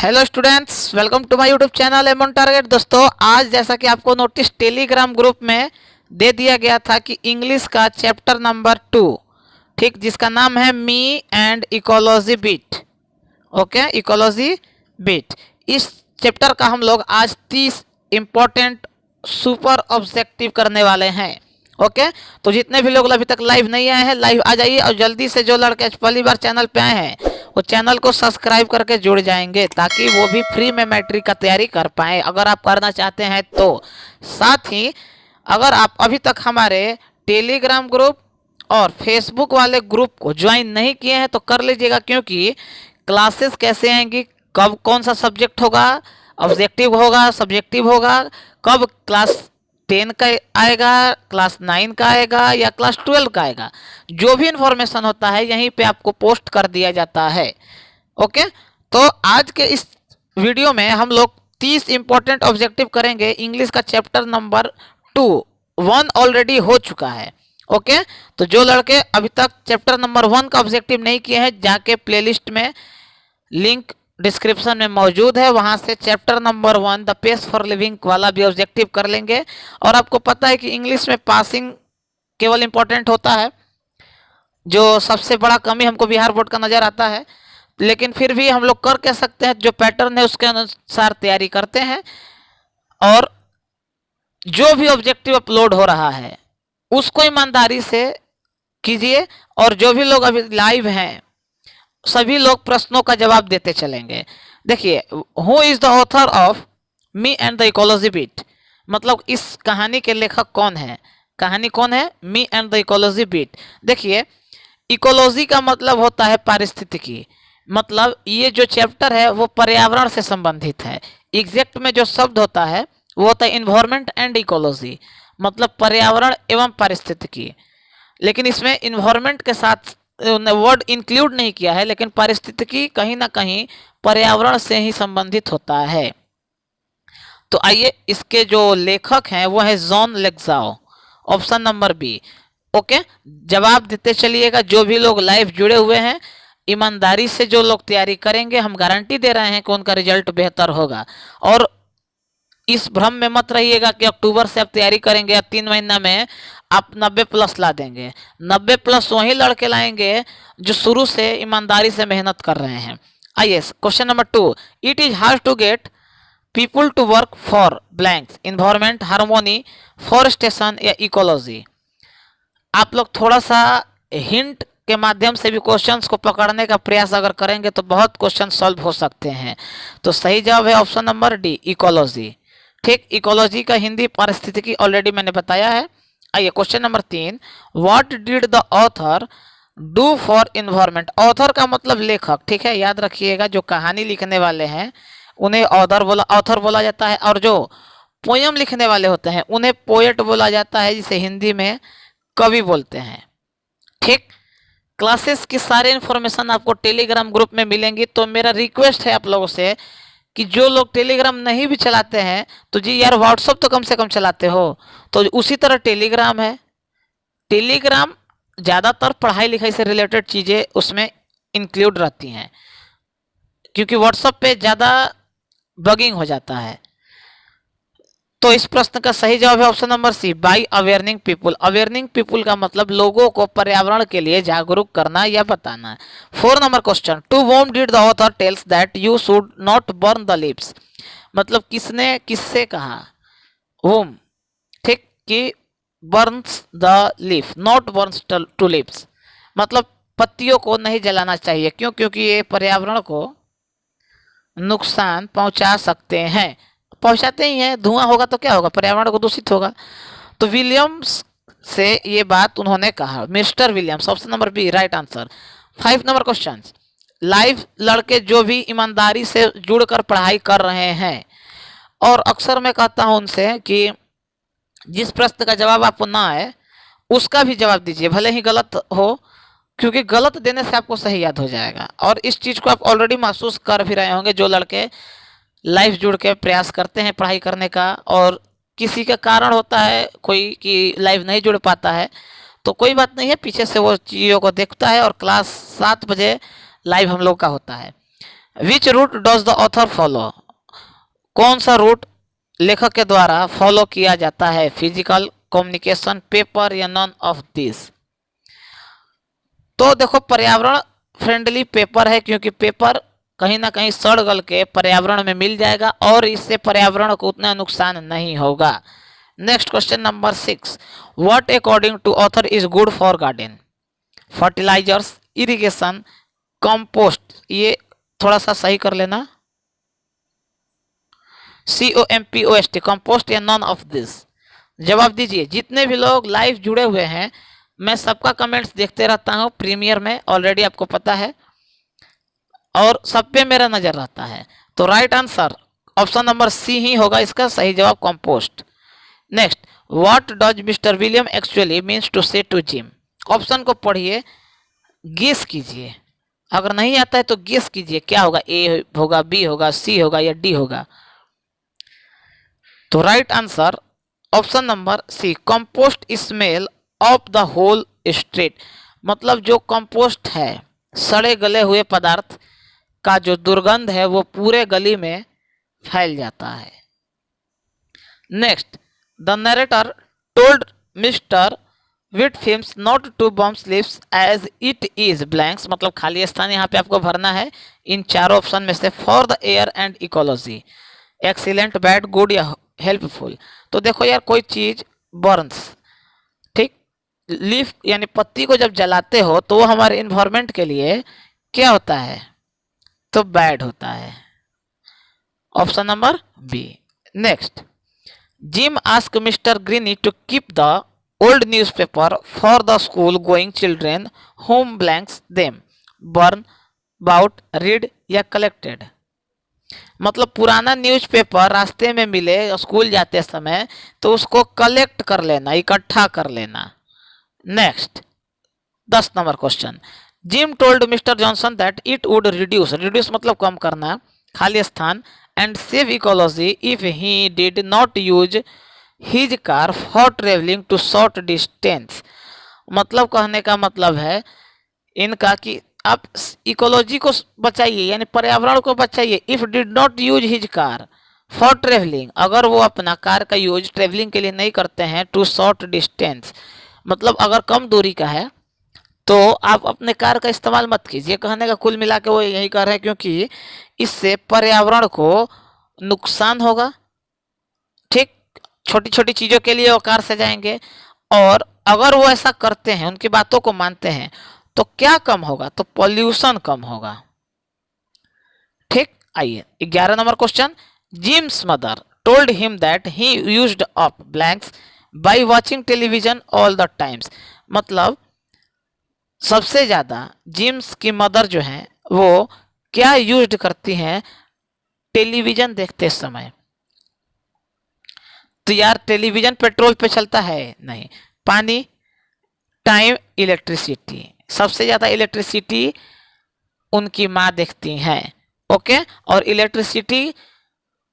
Hello students, welcome to my YouTube channel aim on target. दोस्तों, आज जैसा कि आपको नोटिस टेलीग्राम ग्रुप में दे दिया गया था कि इंग्लिश का चैप्टर नंबर 2, ठीक, जिसका नाम है me and ecology bit. Okay, ecology bit, इस चैप्टर का हम लोग आज 30 इम्पोर्टेंट सुपर ऑब्जेक्टिव करने वाले हैं। ओके, तो जितने भी लोग अभी तक लाइव नहीं आए हैं, लाइव आ जाइए और जल्दी से जो लड़के आज पहली बार चैनल पे आए हैं वो चैनल को सब्सक्राइब करके जुड़ जाएंगे ताकि वो भी फ्री में मैट्रिक का तैयारी कर पाए, अगर आप करना चाहते हैं तो। साथ ही अगर आप अभी तक हमारे टेलीग्राम ग्रुप और फेसबुक वाले ग्रुप को ज्वाइन नहीं किए हैं तो कर लीजिएगा, क्योंकि क्लासेस कैसे आएंगी, कब कौन सा सब्जेक्ट होगा, ऑब्जेक्टिव होगा, सब्जेक्टिव होगा, कब क्लास 10 का आएगा, क्लास 9 का आएगा या क्लास 12 का आएगा, जो भी इंफॉर्मेशन होता है यहीं पे आपको पोस्ट कर दिया जाता है। ओके, तो आज के इस वीडियो में हम लोग 30 इंपॉर्टेंट ऑब्जेक्टिव करेंगे। इंग्लिश का चैप्टर नंबर 2 1 ऑलरेडी हो चुका है। ओके, तो जो लड़के अभी तक चैप्टर नंबर 1 का ऑब्जेक्टिव नहीं किए हैं, जाके प्लेलिस्ट में लिंक डिस्क्रिप्शन में मौजूद है, वहां से chapter number 1 the pace for living वाला भी ऑब्जेक्टिव कर लेंगे। और आपको पता है कि इंग्लिश में पासिंग केवल इंपॉर्टेंट होता है, जो सबसे बड़ा कमी हमको बिहार बोर्ड का नज़र आता है, लेकिन फिर भी हम लोग कर के सकते हैं, जो पैटर्न है उसके अनुसार तैयारी करते हैं। और जो भी ऑब्जेक्टिव अपलोड हो रहा है उसको ईमानदारी से कीजिए, और जो भी लोग अभी लाइव हैं सभी लोग प्रश्नों का जवाब देते चलेंगे। देखिए, who is the author of me and the ecology bit, मतलब इस कहानी के लेखक कौन है, कहानी कौन है, me and the ecology bit. देखिए, इकोलॉजी का मतलब होता है पारिस्थितिकी, मतलब ये जो चैप्टर है वो पर्यावरण से संबंधित है। एग्जैक्ट में जो शब्द होता है वो होता है इन्वायरमेंट एंड इकोलॉजी, मतलब पर्यावरण एवं पारिस्थितिकी। लेकिन इसमें इन्वायरमेंट के साथ वर्ड इंक्लूड नहीं किया है, लेकिन पारिस्थितिकी कहीं ना कहीं पर्यावरण से ही संबंधित होता है। तो आइए, इसके जो लेखक हैं वो है जॉन लेग्जाओ, ऑप्शन नंबर बी। ओके, जवाब देते चलिएगा। जो भी लोग लाइव जुड़े हुए हैं, ईमानदारी से जो लोग तैयारी करेंगे, हम गारंटी दे रहे हैं कि उनका रिजल्ट बेहतर होगा। और इस भ्रम में मत रहिएगा कि अक्टूबर से आप तैयारी करेंगे या 3 महीना में आप 90+ ला देंगे। 90+ वही लड़के लाएंगे जो शुरू से ईमानदारी से मेहनत कर रहे हैं। आइए, question number 2, it is hard to get people to work for blanks, environment, harmony, forestation या इकोलॉजी। आप लोग थोड़ा सा हिंट के माध्यम से भी क्वेश्चंस को पकड़ने का प्रयास अगर करेंगे तो बहुत क्वेश्चन सॉल्व हो सकते हैं। तो सही जवाब है ऑप्शन नंबर डी, इकोलॉजी। ठीक, इकोलॉजी का हिंदी पारिस्थितिकी ऑलरेडी मैंने बताया है। आइए, question number 3, what did the author do for environment. Author का मतलब लेखक, ठीक है, याद रखिएगा। जो कहानी लिखने वाले हैं उन्हें ऑथर बोला जाता है, और जो पोयम लिखने वाले होते हैं उन्हें पोएट बोला जाता है, जिसे हिंदी में कवि बोलते हैं। ठीक, क्लासेस की सारे इन्फॉर्मेशन आपको टेलीग्राम ग्रुप में मिलेंगी। तो मेरा रिक्वेस्ट है आप लोगों से कि जो लोग टेलीग्राम नहीं भी चलाते हैं तो जी यार, व्हाट्सअप तो कम से कम चलाते हो, तो उसी तरह टेलीग्राम है। टेलीग्राम ज़्यादातर पढ़ाई लिखाई से रिलेटेड चीज़ें उसमें इंक्लूड रहती हैं, क्योंकि व्हाट्सअप पे ज़्यादा बगिंग हो जाता है। तो इस प्रश्न का सही जवाब है option number C, by awaring people. Awaring people का मतलब लोगों को पर्यावरण के लिए जागरूक करना या बताना। 4 number question, to whom did the author tells that you should not burn the leaves, मतलब किसने किससे कहा, वोम, ठीक, कि burns the leaf, not burns to leaves, मतलब पत्तियों को नहीं जलाना चाहिए। क्यों? क्योंकि ये पर्यावरण को नुकसान पहुंचा सकते हैं, पहुंचाते ही हैं। धुआं होगा तो क्या होगा, पर्यावरण को दूषित होगा। तो विलियम्स से ये बात उन्होंने कहा, Mr Williams, option number B right answer. 5 number question, live लड़के जो भी ईमानदारी से जुड़कर पढ़ाई कर रहे हैं, और अक्सर मैं कहता हूं उनसे कि जिस प्रश्न का जवाब आपको ना आए उसका भी जवाब दीजिए, भले ही गलत हो, क्योंकि गलत देने से आपको सही याद हो जाएगा। और इस चीज़ को आप ऑलरेडी महसूस कर भी रहे होंगे, जो लड़के लाइव जुड़ के प्रयास करते हैं पढ़ाई करने का, और किसी का कारण होता है कोई कि लाइव नहीं जुड़ पाता है, तो कोई बात नहीं है, पीछे से वो चीज़ों को देखता है। और क्लास 7 बजे लाइव हम लोग का होता है। Which route does the author follow, कौन सा रूट लेखक के द्वारा फॉलो किया जाता है, फिजिकल, कम्युनिकेशन, पेपर या नॉन ऑफ दिस। तो देखो पर्यावरण फ्रेंडली पेपर है, क्योंकि पेपर कहीं ना कहीं सड़ गल के पर्यावरण में मिल जाएगा और इससे पर्यावरण को उतना नुकसान नहीं होगा। Next question number 6, what according to author is good for garden, fertilisers, irrigation, compost. ये थोड़ा सा सही कर लेना, COMPOST, कंपोस्ट या नॉन ऑफ दिस। जवाब दीजिए। जितने भी लोग लाइव जुड़े हुए हैं, मैं सबका कमेंट्स देखते रहता हूँ प्रीमियर में, ऑलरेडी आपको पता है, और सब पे मेरा नजर रहता है। तो right answer option number C ही होगा इसका सही जवाब, compost. Next, what does mister William actually means to say to Jim. Option को पढ़िए, गेस कीजिए, अगर नहीं आता है तो गेस कीजिए क्या होगा, ए होगा, बी होगा, सी होगा या डी होगा। तो right answer option number C, compost smell of the whole street. मतलब जो कंपोस्ट है, सड़े गले हुए पदार्थ का जो दुर्गंध है वो पूरे गली में फैल जाता है। Next, the narrator told mister Whitfield's not to bum sleeps as it is blanks. मतलब खाली स्थान यहाँ पे आपको भरना है इन चारों ऑप्शन में से, for the air and ecology, excellent, bad, good या हेल्पफुल। तो देखो यार, कोई चीज बर्न्स, ठीक, लीफ यानी पत्ती को जब जलाते हो तो वो हमारे इन्वायरमेंट के लिए क्या होता है, तो बैड होता है। Option number B. Next, Jim ask Mr Greeny to keep the old newspaper for the school going children home blanks them, burn, bout, read या कलेक्टेड। मतलब पुराना न्यूज़पेपर रास्ते में मिले स्कूल जाते समय तो उसको कलेक्ट कर लेना, इकट्ठा कर लेना। Next, 10 number question, Jim told Mr Johnson that it would reduce, reduce मतलब कम करना, खाली स्थान, and save ecology if he did not use his car for travelling to short distance. मतलब कहने का मतलब है इनका कि आप इकोलॉजी को बचाइए, यानी पर्यावरण को बचाइए, if did not use his car for travelling, अगर वो अपना कार का यूज ट्रेवलिंग के लिए नहीं करते हैं, टू शॉर्ट डिस्टेंस मतलब अगर कम दूरी का है तो आप अपने कार का इस्तेमाल मत कीजिए। कहने का कुल मिला के वो यही कर रहे हैं, क्योंकि इससे पर्यावरण को नुकसान होगा। ठीक, छोटी छोटी चीज़ों के लिए वो कार से जाएंगे, और अगर वो ऐसा करते हैं, उनकी बातों को मानते हैं, तो क्या कम होगा, तो पॉल्यूशन कम होगा। ठीक, आइए 11 number question, Jim's mother told him that he used up blanks by watching television all the times. मतलब सबसे ज़्यादा जिम्स की मदर जो हैं वो क्या यूज करती हैं टेलीविज़न देखते समय। तो यार टेलीविज़न पेट्रोल पे चलता है नहीं, पानी, टाइम, इलेक्ट्रिसिटी। सबसे ज़्यादा इलेक्ट्रिसिटी उनकी माँ देखती हैं। ओके, और इलेक्ट्रिसिटी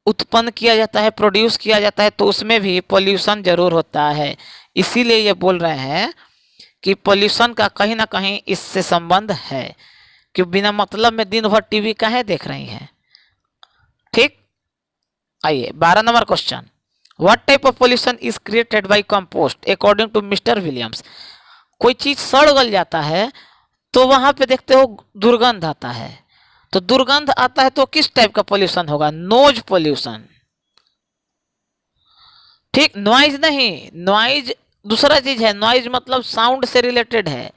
उत्पन्न किया जाता है, प्रोड्यूस किया जाता है, तो उसमें भी पोल्यूशन जरूर होता है। इसीलिए ये बोल रहे हैं कि पोल्यूशन का कहीं ना कहीं इससे संबंध है, कि बिना मतलब में दिन भर टीवी काहे देख रही हैं। ठीक, आइए 12 number question, what type of pollution is created by compost according to Mr Williams. कोई चीज सड़ गल जाता है तो वहां पे देखते हो दुर्गंध आता है, तो दुर्गंध आता है तो किस टाइप का पोल्यूशन होगा, नोज पोल्यूशन। ठीक, नॉइज नहीं, नॉइज दूसरा चीज है, नॉइज मतलब साउंड से रिलेटेड है।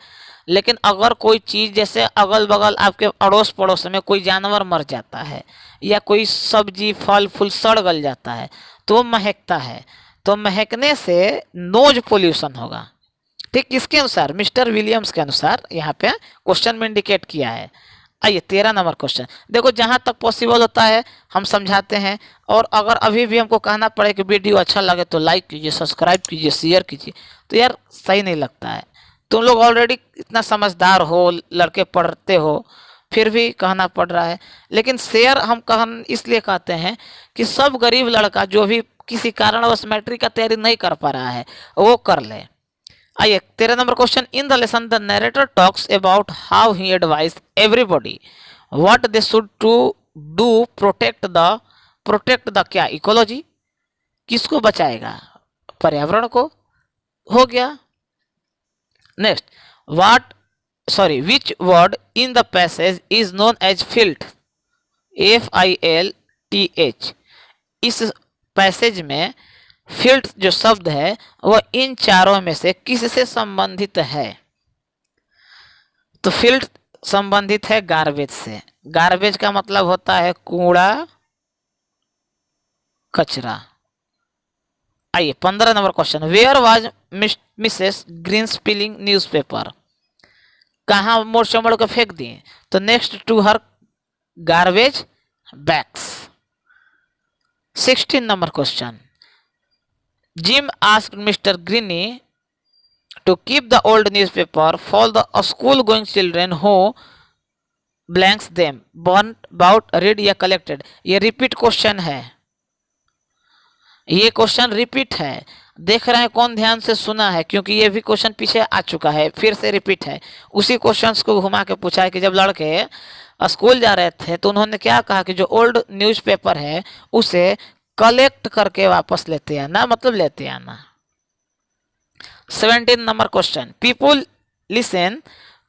लेकिन अगर कोई चीज जैसे अगल बगल आपके अड़ोस पड़ोस में कोई जानवर मर जाता है या कोई सब्जी फल फूल सड़ गल जाता है तो महकता है, तो महकने से नोज पोल्यूशन होगा। ठीक, किसके अनुसार, मिस्टर विलियम्स के अनुसार यहाँ पे क्वेश्चन में इंडिकेट किया है। आइए 13 नंबर क्वेश्चन, देखो जहाँ तक पॉसिबल होता है हम समझाते हैं, और अगर अभी भी हमको कहना पड़े कि वीडियो अच्छा लगे तो लाइक कीजिए, सब्सक्राइब कीजिए, शेयर कीजिए, तो यार सही नहीं लगता है। तुम लोग ऑलरेडी इतना समझदार हो, लड़के पढ़ते हो, फिर भी कहना पड़ रहा है। लेकिन शेयर हम इसलिए कहते हैं कि सब गरीब लड़का जो भी किसी कारणवश मैट्रिक का तैयारी नहीं कर पा रहा है वो कर ले। आइए 13 number question, in the lesson the narrator talks about how he advise everybody what they should to do protect the क्या, इकोलॉजी, किसको बचाएगा, पर्यावरण को, हो गया। Next, what sorry which word in the passage is known as filth, FILTH। इस पैसेज में फिल्थ जो शब्द है वह इन चारों में से किससे संबंधित है? तो फिल्थ संबंधित है गार्बेज से। गार्बेज का मतलब होता है कूड़ा, कचरा। आइए 15 number question, where was Mrs Green spilling newspaper, कहाँ मोड़ चमड़ को फेंक दिए? तो next to her garbage bags. 16 number question, Jim asked Mr Greeny to keep the old newspaper for the school going children who blanks them, burnt, bought, read या collected। ये repeat question है, ये क्वेश्चन रिपीट है। देख रहे हैं कौन ध्यान से सुना है, क्योंकि ये भी क्वेश्चन पीछे आ चुका है, फिर से रिपीट है। उसी क्वेश्चन को घुमा के पूछा है कि जब लड़के स्कूल जा रहे थे तो उन्होंने क्या कहा कि जो ओल्ड न्यूज़पेपर है उसे कलेक्ट करके वापस लेते आना, मतलब लेते आना। 17 number question, people listen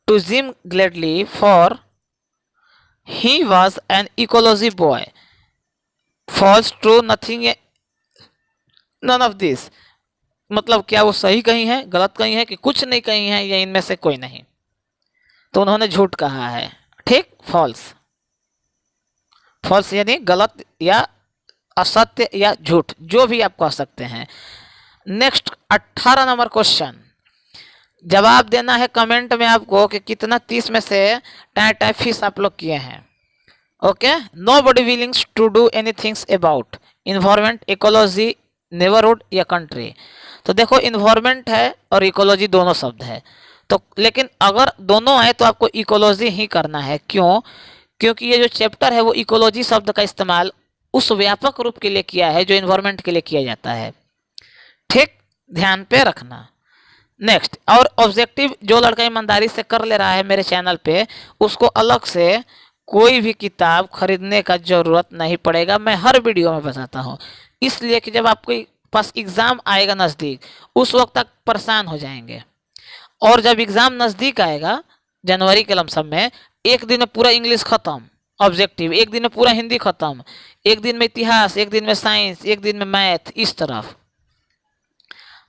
to Jim gladly for he was an ecology boy, false, true, nothing, none of this. मतलब क्या वो सही कहीं है, गलत कहीं है, कि कुछ नहीं कहीं है, या इनमें से कोई नहीं? तो उन्होंने झूठ कहा है, ठीक, फॉल्स। फॉल्स यानी गलत या असत्य या झूठ, जो भी आप कह सकते हैं। नेक्स्ट 18 नंबर क्वेश्चन, जवाब देना है कमेंट में आपको कि कितना 30 में से टाइप फिश आप लोग किए हैं। Okay, nobody willings to do anythings about environment, ecology, neighbourhood या कंट्री। तो देखो इन्वायरमेंट है और इकोलॉजी दोनों शब्द है, तो लेकिन अगर दोनों आए तो आपको इकोलॉजी ही करना है। क्यों? क्योंकि ये जो चैप्टर है वो इकोलॉजी शब्द का इस्तेमाल उस व्यापक रूप के लिए किया है जो इन्वायरमेंट के लिए किया जाता है, ठीक, ध्यान पे रखना। नेक्स्ट, और ऑब्जेक्टिव जो लड़का ईमानदारी से कर ले रहा है मेरे चैनल पे, उसको अलग से कोई भी किताब खरीदने का जरूरत नहीं पड़ेगा, मैं हर वीडियो में बताता हूँ। इसलिए कि जब आपके पास एग्ज़ाम आएगा नज़दीक, उस वक्त तक परेशान हो जाएंगे, और जब एग्ज़ाम नज़दीक आएगा जनवरी के लमसम में, एक दिन में पूरा इंग्लिश खत्म ऑब्जेक्टिव, एक दिन में पूरा हिंदी खत्म, एक दिन में इतिहास, एक दिन में साइंस, एक दिन में मैथ, इस तरफ।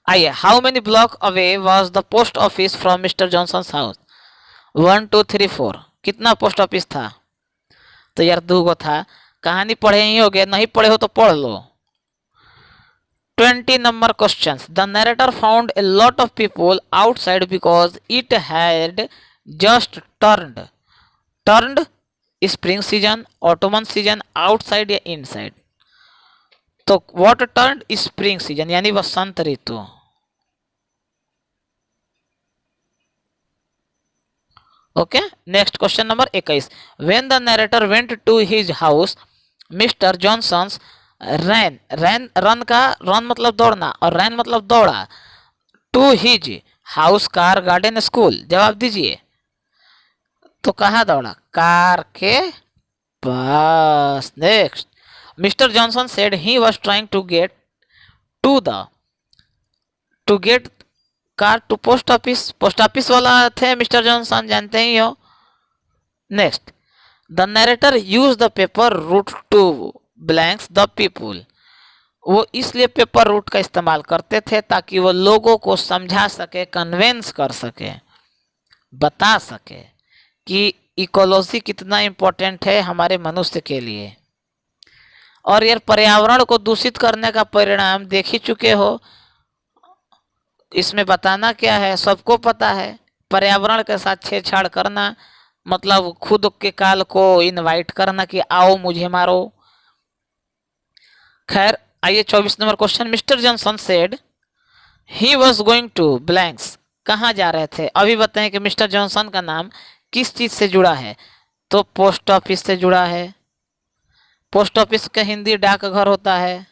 आइए, how many block away was the post office from mister Johnson house? 1 2 3 4। कितना पोस्ट ऑफिस था? तो यार 2 गो था। कहानी पढ़े ही हो गए, नहीं पढ़े हो तो पढ़ लो। 20 number question, the narrator found a lot of people outside because it had just turned spring season, autumn season, outside या इनसाइड? तो व्हाट टर्न्ड स्प्रिंग सीजन यानी वसंत ऋतु। Okay, next question number 21, when the narrator went to his house mister Johnson's run का run मतलब दौड़ना और ran मतलब दौड़ा, to his house, car, garden, school, जवाब दीजिए। तो कहाँ दौड़ा? कार के पास। Next, mister Johnson said he was trying to get car to post office वाला थे मिस्टर जॉनसन, जानते ही हो। Next, the narrator use the paper route to blanks the people, वो इसलिए पेपर रूट का इस्तेमाल करते थे ताकि वो लोगों को समझा सके, कन्वेंस कर सके, बता सके कि इकोलॉजी कितना इम्पोर्टेंट है हमारे मनुष्य के लिए। और यार पर्यावरण को दूषित करने का परिणाम देख ही चुके हो, इसमें बताना क्या है, सबको पता है। पर्यावरण के साथ छेड़छाड़ करना मतलब खुद के काल को इनवाइट करना कि आओ मुझे मारो। खैर, आइए 24 number question, Mr Johnson said he was going to blanks, कहाँ जा रहे थे? अभी बताएं कि मिस्टर जॉनसन का नाम किस चीज से जुड़ा है? तो पोस्ट ऑफिस से जुड़ा है। पोस्ट ऑफिस का हिंदी डाकघर होता है।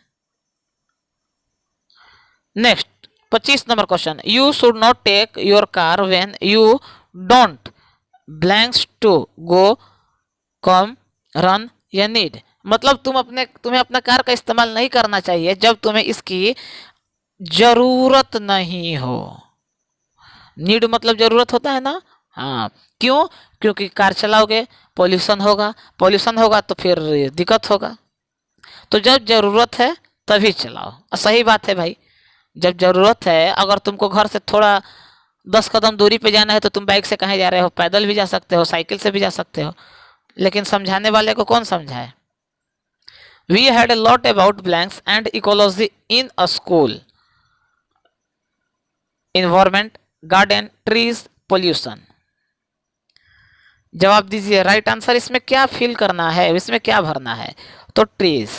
Next 25 number question, you should not take your car when you don't blanks to go come, run या नीड। मतलब तुम्हें अपना कार का इस्तेमाल नहीं करना चाहिए जब तुम्हें इसकी जरूरत नहीं हो। नीड मतलब जरूरत होता है ना। हाँ, क्यों? क्योंकि कार चलाओगे पॉल्यूशन होगा तो फिर दिक्कत होगा। तो जब जरूरत है तभी चलाओ। सही बात है भाई। जब जरूरत है, अगर तुमको घर से थोड़ा 10 कदम दूरी पे जाना है तो तुम बाइक से कहीं जा रहे हो, पैदल भी जा सकते हो, साइकिल से भी जा सकते हो। लेकिन समझाने वाले को कौन समझाए। We had a lot about blanks and ecology in a school. Environment, garden, trees, pollution. जवाब दीजिए। राइट आंसर इसमें क्या फिल करना है, इसमें क्या भरना है? तो trees.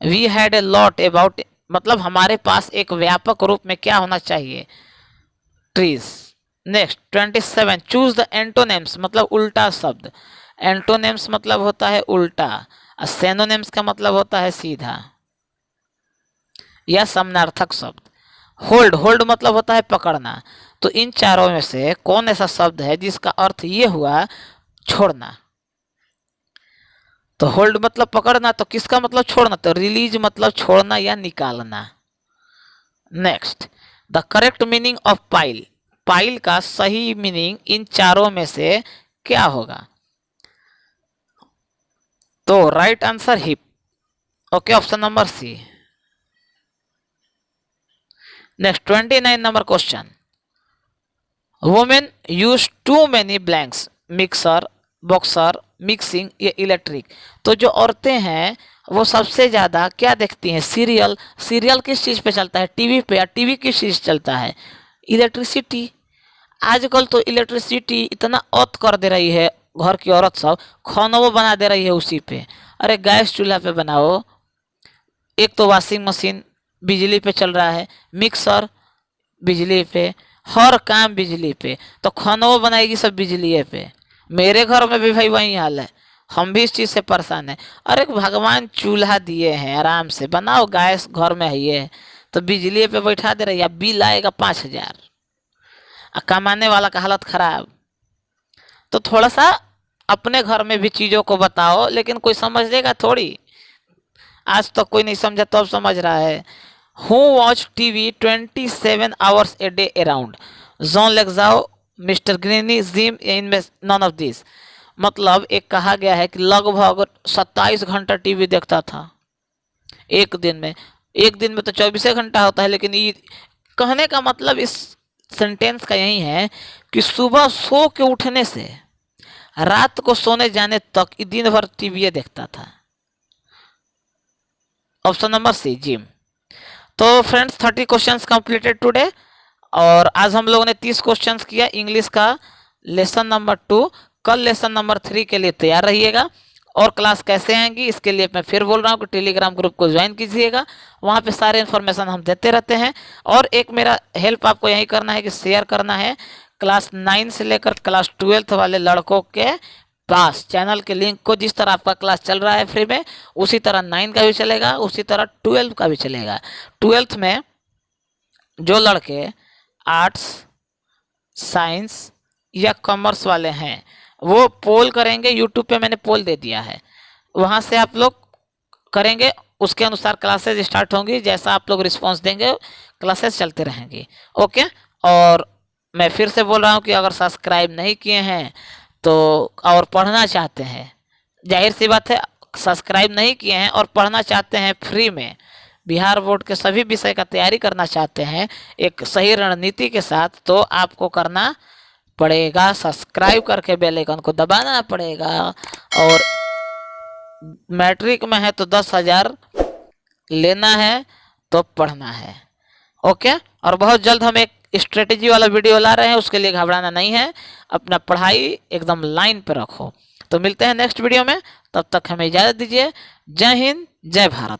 We had a lot about मतलब हमारे पास एक व्यापक रूप में क्या होना चाहिए? Trees. Next 27, choose the antonyms मतलब उल्टा शब्द। एंटोनेम्स मतलब होता है उल्टा, और सेनोनेम्स का मतलब होता है सीधा या समानार्थक शब्द। होल्ड मतलब होता है पकड़ना। तो इन चारों में से कौन ऐसा शब्द है जिसका अर्थ ये हुआ छोड़ना? तो होल्ड मतलब पकड़ना, तो किसका मतलब छोड़ना? तो रिलीज मतलब छोड़ना या निकालना। Next, the correct meaning of pile. Pile का सही मीनिंग इन चारों में से क्या होगा? तो right answer hip. Okay, option number C. Next 29 number question. Women use to many blanks, mixer, boxer, mixing या इलेक्ट्रिक। तो जो औरतें हैं वो सबसे ज़्यादा क्या देखती हैं? सीरियल। सीरियल किस चीज़ पे चलता है? टीवी पे। या टीवी किस चीज़ चलता है? इलेक्ट्रिसिटी। आजकल तो इलेक्ट्रिसिटी इतना ऑत कर दे रही है, घर की औरत सब खाना वो बना दे रही है उसी पे। अरे गैस चूल्हा पे बनाओ। एक तो वॉशिंग मशीन बिजली पे चल रहा है, मिक्सर बिजली पे, हर काम बिजली पे, तो खाना वो बनाएगी सब बिजली पे। मेरे घर में भी भाई वही हाल है, हम भी इस चीज़ से परेशान हैं। अरे भगवान चूल्हा दिए हैं, आराम से बनाओ, गैस घर में है ये, तो बिजली पे बैठा दे रही है। बिल आएगा 5,000, कमाने वाला का हालत खराब। तो थोड़ा सा अपने घर में भी चीज़ों को बताओ, लेकिन कोई समझेगा थोड़ी। आज तक कोई नहीं समझा तो अब समझ रहा है। Who watch TV 27 hours a day around? John लेग्जाओ, मिस्टर ग्रीनी, जिम, इनमें नॉन ऑफ दिस। मतलब एक कहा गया है कि लगभग 27 घंटा टीवी देखता था एक दिन में। एक दिन में तो 24 घंटा होता है, लेकिन ये कहने का मतलब इस सेंटेंस का यही है कि सुबह सो के उठने से रात को सोने जाने तक दिन भर टीवी देखता था। Option number C, Jim. तो फ्रेंड्स 30 क्वेश्चंस कंप्लीटेड टुडे, और आज हम लोगों ने 30 क्वेश्चंस किया इंग्लिश का लेसन नंबर 2। कल लेसन नंबर 3 के लिए तैयार रहिएगा। और क्लास कैसे आएंगी इसके लिए मैं फिर बोल रहा हूँ कि टेलीग्राम ग्रुप को ज्वाइन कीजिएगा, वहाँ पे सारे इन्फॉर्मेशन हम देते रहते हैं। और एक मेरा हेल्प आपको यही करना है कि शेयर करना है क्लास 9 से लेकर क्लास 12 वाले लड़कों के पास चैनल के लिंक को। जिस तरह आपका क्लास चल रहा है फ्री में, उसी तरह 9 का भी चलेगा, उसी तरह 12 का भी चलेगा। 12th में जो लड़के आर्ट्स, साइंस या कॉमर्स वाले हैं वो पोल करेंगे। यूट्यूब पे मैंने पोल दे दिया है, वहाँ से आप लोग करेंगे, उसके अनुसार क्लासेस स्टार्ट होंगी। जैसा आप लोग रिस्पांस देंगे क्लासेस चलते रहेंगी। ओके, और मैं फिर से बोल रहा हूँ कि अगर सब्सक्राइब नहीं किए हैं तो और पढ़ना चाहते हैं, जाहिर सी बात है सब्सक्राइब नहीं किए हैं और पढ़ना चाहते हैं फ्री में, बिहार बोर्ड के सभी विषय का तैयारी करना चाहते हैं एक सही रणनीति के साथ, तो आपको करना पड़ेगा सब्सक्राइब करके बेल आइकन को दबाना पड़ेगा। और मैट्रिक में है तो 10,000 लेना है तो पढ़ना है। ओके, और बहुत जल्द हम एक स्ट्रेटेजी वाला वीडियो ला रहे हैं, उसके लिए घबराना नहीं है, अपना पढ़ाई एकदम लाइन पे रखो। तो मिलते हैं नेक्स्ट वीडियो में, तब तक हमें इजाज़त दीजिए। जय हिंद, जय भारत।